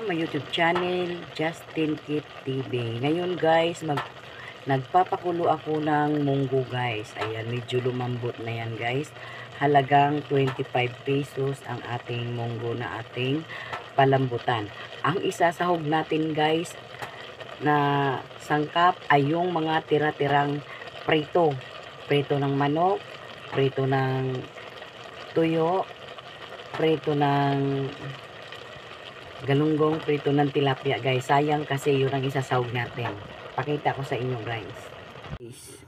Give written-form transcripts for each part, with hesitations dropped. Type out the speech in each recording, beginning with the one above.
my YouTube channel, Justin Kit TV. Ngayon guys, nagpapakulo ako ng munggo guys. Ayan, medyo lumambot na yan guys. Halagang 25 pesos ang ating munggo na ating palambutan. Ang isasahog natin guys na sangkap ay yung mga tira-tirang prito. Prito ng manok, prito ng tuyo, prito ng galunggong, prito ng tilapia guys. Sayang kasi yun ang isasahog natin. Pakita ko sa inyo guys.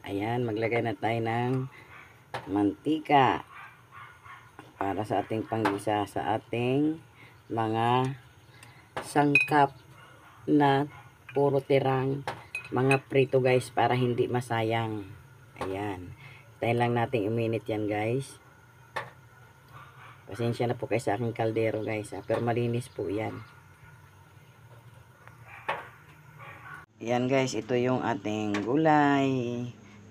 Ayan, maglagay na tayo ng mantika para sa ating panggisa sa ating mga sangkap na puro tirang mga prito guys, para hindi masayang. Ayan, tayo lang natin uminit yan guys. Pasensya na po kayo sa aking kaldero guys, pero malinis po yan. Yan guys, ito yung ating gulay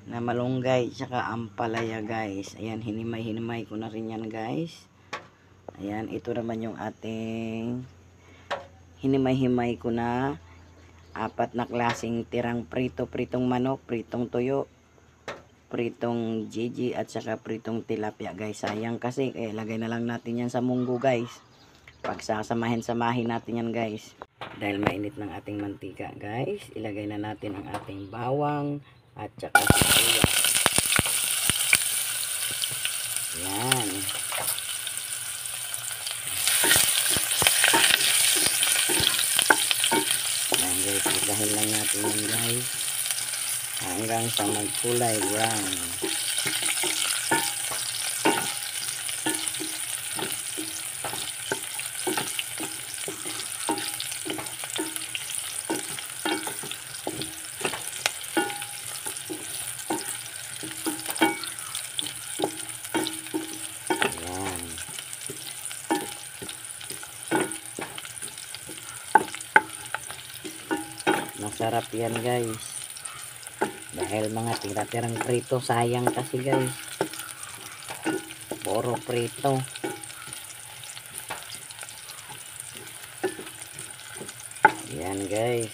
na malunggay tsaka ampalaya guys. Ayan, hinimay ko na rin yan guys. Ayan, ito naman yung ating hinimay ko na apat na klaseng tirang prito. Pritong manok, pritong tuyo, pritong gigi at saka pritong tilapia guys. Sayang kasi lagay na lang natin yan sa munggo guys. Pag samahin natin yan guys. Dahil mainit ng ating mantika guys, ilagay na natin ang ating bawang at saka sibuyas. Yan. Yan guys, ilahin lang natin yan guys hanggang sa magkulay brown. Masarap yan guys, dahil mga tira-tirang prito. Sayang kasi guys, puro prito. Yan guys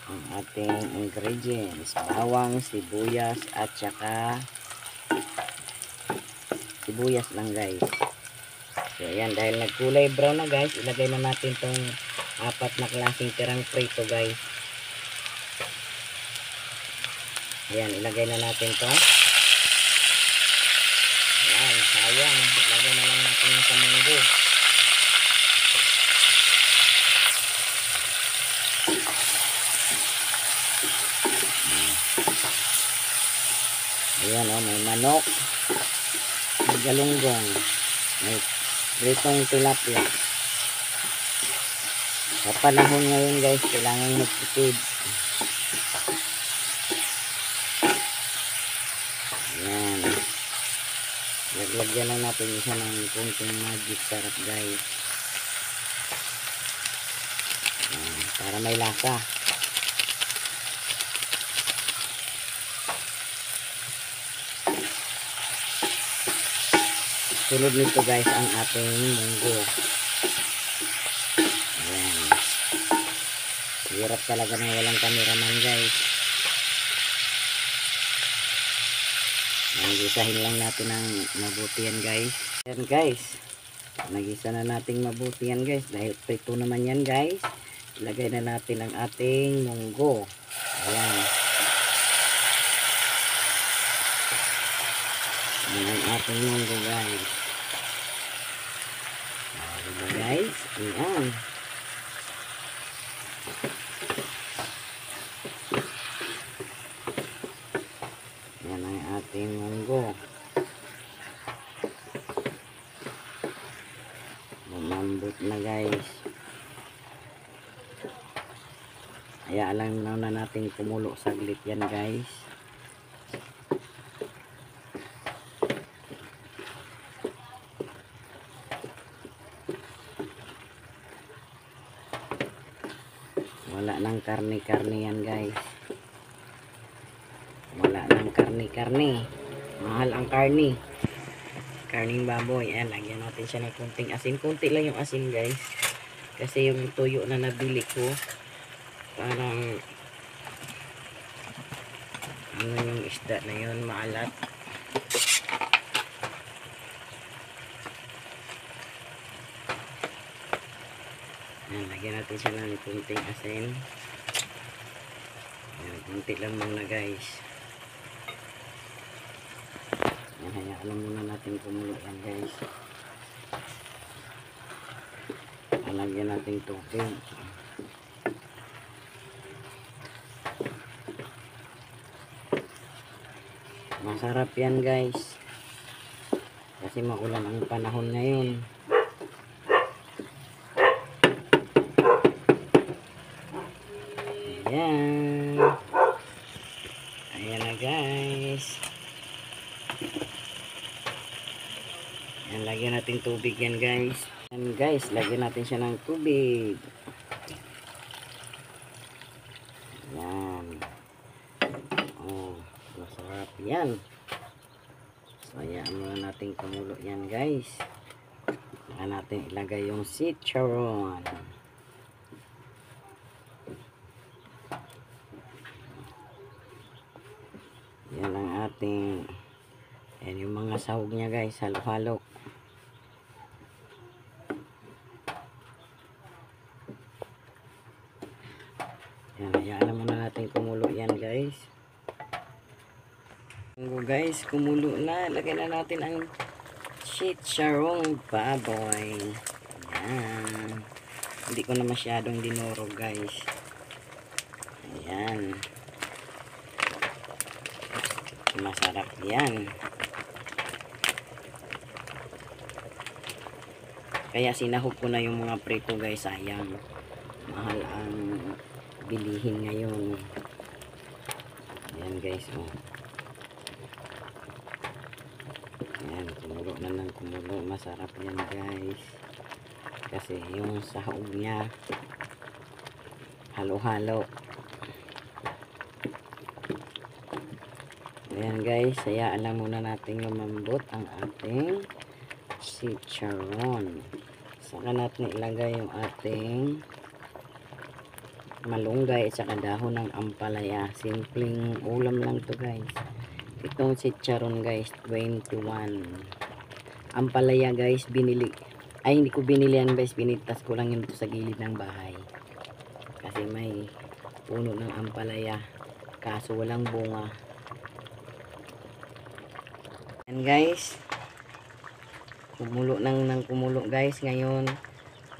ang ating ingredients: bawang, sibuyas at saka sibuyas lang guys. So ayan, dahil nagkulay brown na guys, ilagay na natin tong apat na klaseng tirang prito guys. Ayan, ilagay na natin to. Ayan, sayang, ilagay na lang natin yung sa munggo. Ayan o, may manok, may galunggong, may pritong tilapia. Sa panahon ngayon guys, kailangan magtipid. Ayan, lagyan lang natin isa ng kunting magic sarap guys. Ayan, para may lasa. Sunod nito guys ang ating munggo. Ayan, hirap talaga na walang cameraman guys. Nagisahin lang natin ng mabuti yan guys. Ayan guys, nagisa na natin mabuti yan guys, dahil prito naman yan guys. Ilagay na natin ang ating munggo. Ayan, ayan ang ating munggo guys. Diba guys, ayan. Yan ang ating munggo. Lumambot na guys. Hayaan lang na natin kumulo saglit yan guys. Wala nang karne-karne yan guys. Wala nang karne-karne. Mahal ang karne. karning baboy. Ayan, lagyan natin siya ng kunting asin. Kunti lang yung asin guys. Kasi yung tuyo na nabili ko, parang ano yung isda na yun, maalat. Ayan, lagyan natin siya ng kunting asin. Ayan, kunti lang muna guys. Ayan, hayaan lang muna natin kumulo yan guys. Lagyan natin tubig. Masarap yan guys. Kasi maulan ang panahon ngayon. Ayan. Ayan na guys. Ayan, lagyan natin tubig yan guys. Ayan guys, lagyan natin siya ng tubig. Ayan. Oh, masarap yan. So, ayan muna natin kumulo yan guys. Saka natin ilagay yung chicharon. Yan ang ating, yan yung mga sahog niya guys, halo-halo. Yan, hayaan muna natin kumulo yan guys. Guys, kumulo na. Lagay na natin ang chicharong baboy. Ayan. Hindi ko na masyadong dinuro guys. Ayan. Masarap yan. Kaya sinahog ko na yung mga prito guys. Sayang. Mahal ang bilihin ngayon. Ayan guys. Oh. Ayan. Kumulo na ng kumulo. Masarap yan guys. Kasi yung sahog niya halo-halo. Ayan guys. Hayaan lang muna natin lumambot ang ating chicharon. Saka natin ilagay yung ating malunggay at saka dahon ng ampalaya. Simpleng ulam lang to guys. Itong chicharon guys, 21. Ampalaya guys, binili. Ay, hindi ko binili yan guys. Binitas ko lang yun dito sa gilid ng bahay. Kasi may puno ng ampalaya. Kaso walang bunga. Ayan guys. Kumulo ng kumulo guys. Ngayon,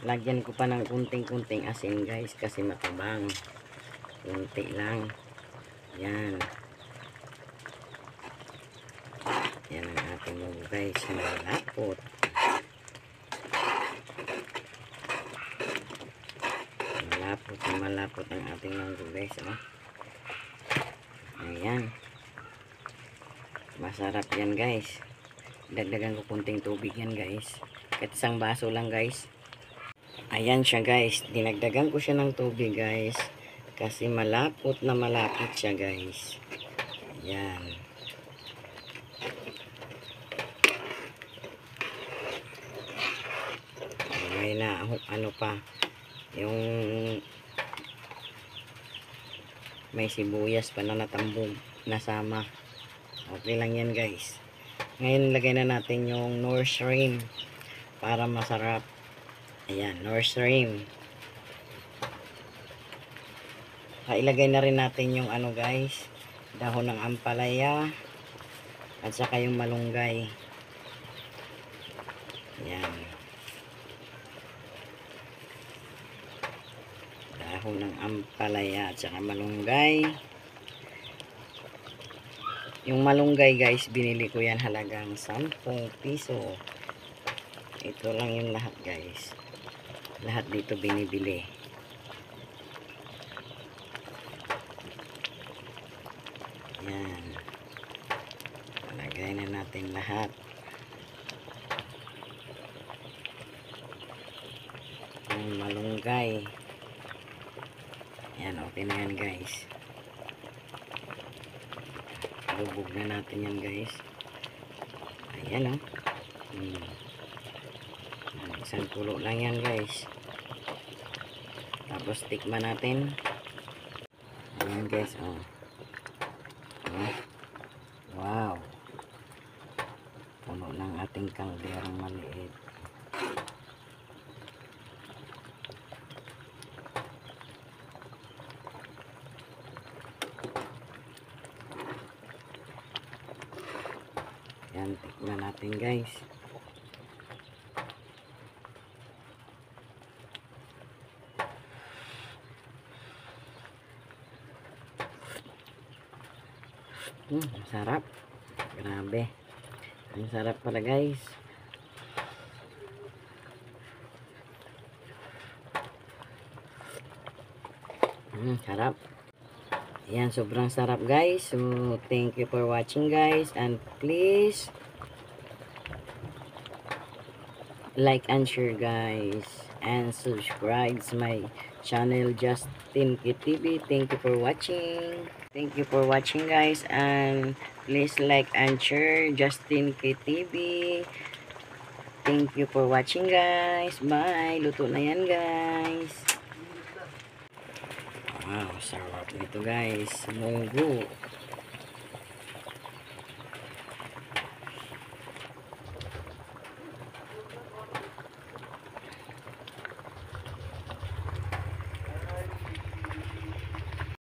lagyan ko pa ng kunting-kunting asin guys kasi matabang. Kunti lang. Yan. Yan ang ating mugo guys. Malapot. Malapot ang ating mugo guys. Oh. Ayan. Masarap yan guys. Dagdagan ko kunting tubig yan guys. Kahit isang baso lang guys. Ayan siya guys, dinagdagan ko siya ng tubig guys kasi malapot na malapot siya guys. Ayan. May na ano pa yung may sibuyas pa na natambog nasama. Okay lang yan guys. Ngayon lagay na natin yung Knorr shrimp para masarap. Ayan, Knorr shrimp. Ilagay na rin natin yung ano guys, dahon ng ampalaya at saka yung malunggay. Ayan. Dahon ng ampalaya at saka malunggay. Yung malunggay guys, binili ko yan halagang 10 piso. Ito lang yung lahat guys. Lahat dito binibili. Yan. Lagay na natin lahat. Ang malunggay. Yan, okay na yan guys. Lubog na natin yan guys. Ayan o. Isang kulo lang yan guys. Tapos tikman natin. Ayan guys, oh. Oh. Wow. Puno ng ating kalderong maliit. Ayan, tikman natin guys. Sarap. Grabe. Ang sarap pala guys. Sarap. Ayan, sobrang sarap guys. So, thank you for watching guys. And please like and share guys. And subscribe to my channel Justin K TV. Thank you for watching. Thank you for watching guys. And please like and share Justin K TV. Thank you for watching guys. Bye. Luto na yan guys. Wow, sarap nito guys. Munggo.